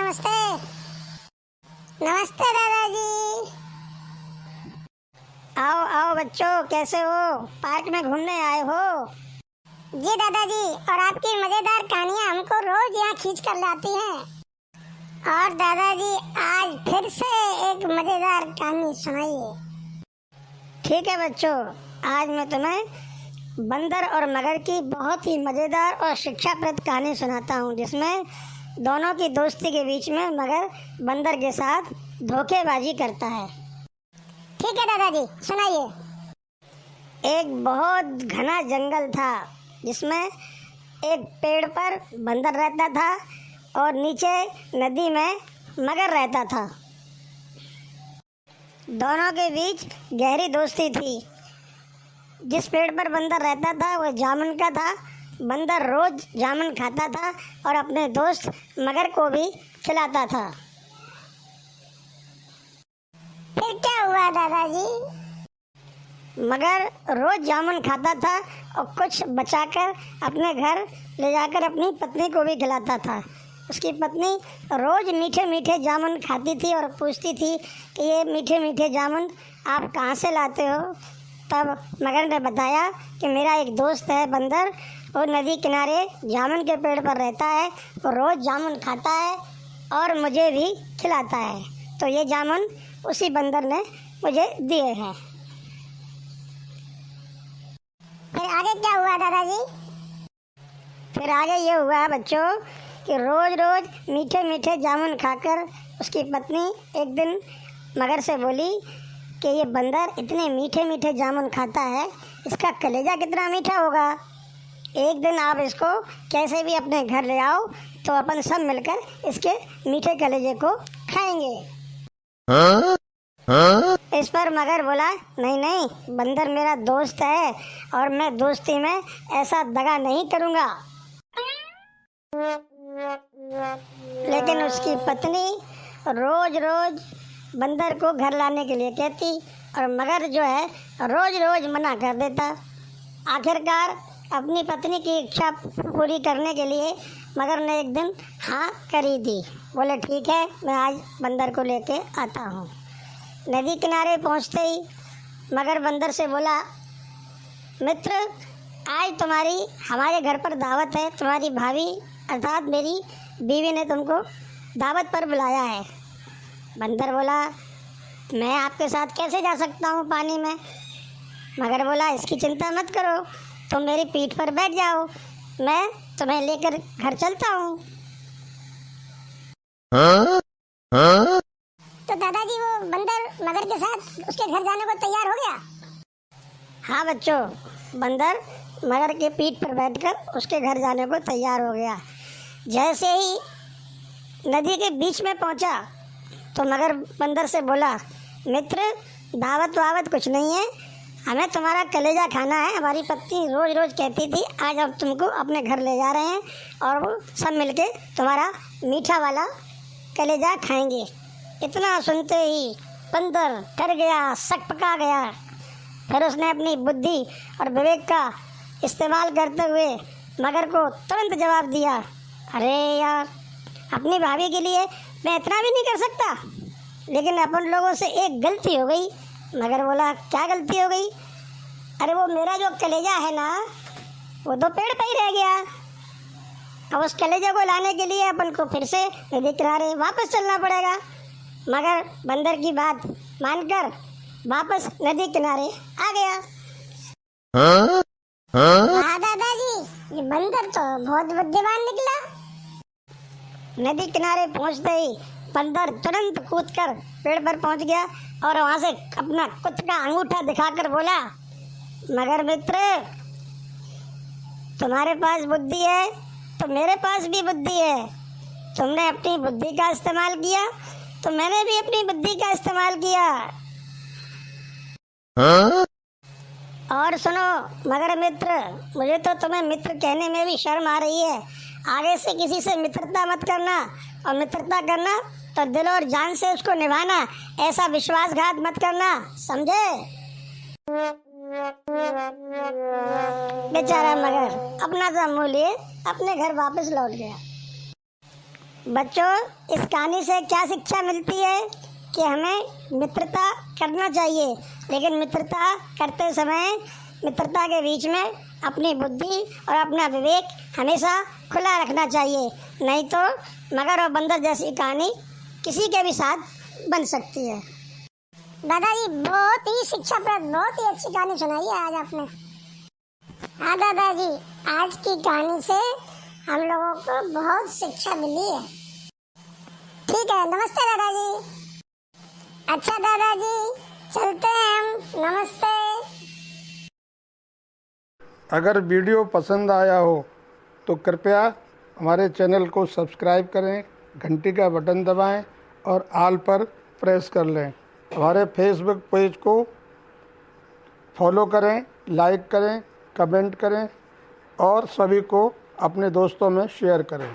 नमस्ते। नमस्ते दादाजी। आओ आओ बच्चों, कैसे हो? पार्क में घूमने आए हो? जी दादाजी, और आपकी मजेदार कहानियाँ हमको रोज यहाँ खींच कर लाती हैं। और दादाजी आज फिर से एक मजेदार कहानी सुनाइए। ठीक है बच्चों, आज मैं तुम्हें बंदर और मगर की बहुत ही मजेदार और शिक्षाप्रद कहानी सुनाता हूँ, जिसमें दोनों की दोस्ती के बीच में मगर बंदर के साथ धोखेबाजी करता है। ठीक है दादाजी, सुनाइए। एक बहुत घना जंगल था, जिसमें एक पेड़ पर बंदर रहता था और नीचे नदी में मगर रहता था। दोनों के बीच गहरी दोस्ती थी। जिस पेड़ पर बंदर रहता था वह जामुन का था। बंदर रोज जामुन खाता था और अपने दोस्त मगर को भी खिलाता था। फिर क्या हुआ दादाजी? मगर रोज जामुन खाता था और कुछ बचाकर अपने घर ले जाकर अपनी पत्नी को भी खिलाता था। उसकी पत्नी रोज मीठे मीठे जामुन खाती थी और पूछती थी कि ये मीठे मीठे जामुन आप कहाँ से लाते हो? तब मगर ने बताया कि मेरा एक दोस्त है बंदर, वो नदी किनारे जामुन के पेड़ पर रहता है। वो रोज़ जामुन खाता है और मुझे भी खिलाता है, तो ये जामुन उसी बंदर ने मुझे दिए हैं। फिर आगे क्या हुआ दादाजी? फिर आगे ये हुआ बच्चों कि रोज़ रोज़ मीठे मीठे जामुन खाकर उसकी पत्नी एक दिन मगर से बोली कि ये बंदर इतने मीठे मीठे जामुन खाता है, इसका कलेजा कितना मीठा होगा। एक दिन आप इसको कैसे भी अपने घर ले आओ, तो अपन सब मिलकर इसके मीठे कलेजे को खाएंगे। इस पर मगर बोला, नहीं नहीं, बंदर मेरा दोस्त है और मैं दोस्ती में ऐसा दगा नहीं करूँगा। लेकिन उसकी पत्नी रोज रोज बंदर को घर लाने के लिए कहती और मगर जो है रोज रोज मना कर देता। आखिरकार अपनी पत्नी की इच्छा पूरी करने के लिए मगर ने एक दिन हाँ करी दी। बोले ठीक है, मैं आज बंदर को लेके आता हूँ। नदी किनारे पहुँचते ही मगर बंदर से बोला, मित्र, आज तुम्हारी हमारे घर पर दावत है। तुम्हारी भाभी अर्थात मेरी बीवी ने तुमको दावत पर बुलाया है। बंदर बोला, मैं आपके साथ कैसे जा सकता हूँ पानी में? मगर बोला, इसकी चिंता मत करो, तुम मेरी पीठ पर बैठ जाओ, मैं तुम्हें लेकर घर चलता हूँ। तो दादाजी वो बंदर मगर के साथ उसके घर जाने को तैयार हो गया? हाँ बच्चों, बंदर मगर के पीठ पर बैठकर उसके घर जाने को तैयार हो गया। जैसे ही नदी के बीच में पहुंचा तो मगर बंदर से बोला, मित्र, दावत वावत कुछ नहीं है, हमें तुम्हारा कलेजा खाना है। हमारी पत्नी रोज रोज कहती थी आज हम तुमको अपने घर ले जा रहे हैं और वो सब मिलके तुम्हारा मीठा वाला कलेजा खाएंगे। इतना सुनते ही बंदर डर गया, सक पका गया। फिर उसने अपनी बुद्धि और विवेक का इस्तेमाल करते हुए मगर को तुरंत जवाब दिया, अरे यार, अपनी भाभी के लिए मैं इतना भी नहीं कर सकता, लेकिन अपन लोगों से एक गलती हो गई। मगर बोला, क्या गलती हो गई? अरे वो मेरा जो कलेजा है ना, वो तो पेड़ पे ही रह गया। अब उस कलेजे को लाने के लिए अपन को फिर से नदी किनारे वापस चलना पड़ेगा। मगर बंदर की बात मानकर वापस नदी किनारे आ गया। हाँ दादाजी, ये बंदर तो बहुत बुद्धिमान निकला। नदी किनारे पहुंचते ही बंदर तुरंत कूदकर पेड़ पर पहुंच गया और वहां से अपना कुत्ते का अंगूठा दिखाकर बोला, मगर मित्र, तुम्हारे पास बुद्धि है तो मेरे पास भी बुद्धि है। तुमने अपनी बुद्धि का इस्तेमाल किया तो मैंने भी अपनी बुद्धि का इस्तेमाल किया। और सुनो मगर मित्र, मुझे तो तुम्हें मित्र कहने में भी शर्म आ रही है। आगे से किसी से मित्रता मत करना, और मित्रता करना तो दिल और जान से उसको निभाना, ऐसा विश्वासघात मत करना, समझे? बेचारा मगर अपना सा मुँह लिए अपने घर वापस लौट गया। बच्चों, इस कहानी से क्या शिक्षा मिलती है कि हमें मित्रता करना चाहिए, लेकिन मित्रता करते समय मित्रता के बीच में अपनी बुद्धि और अपना विवेक हमेशा खुला रखना चाहिए, नहीं तो मगर और बंदर जैसी कहानी किसी के भी साथ बन सकती है। दादाजी, बहुत ही शिक्षाप्रद, बहुत ही अच्छी कहानी सुनाई है आज आपने। हाँ दादाजी, आज की कहानी से हम लोगों को बहुत शिक्षा मिली है। ठीक है, नमस्ते दादाजी। अच्छा दादाजी, चलते हैं हम, नमस्ते। अगर वीडियो पसंद आया हो तो कृपया हमारे चैनल को सब्सक्राइब करें, घंटी का बटन दबाएं और ऑल पर प्रेस कर लें। हमारे फेसबुक पेज को फॉलो करें, लाइक करें, कमेंट करें और सभी को अपने दोस्तों में शेयर करें।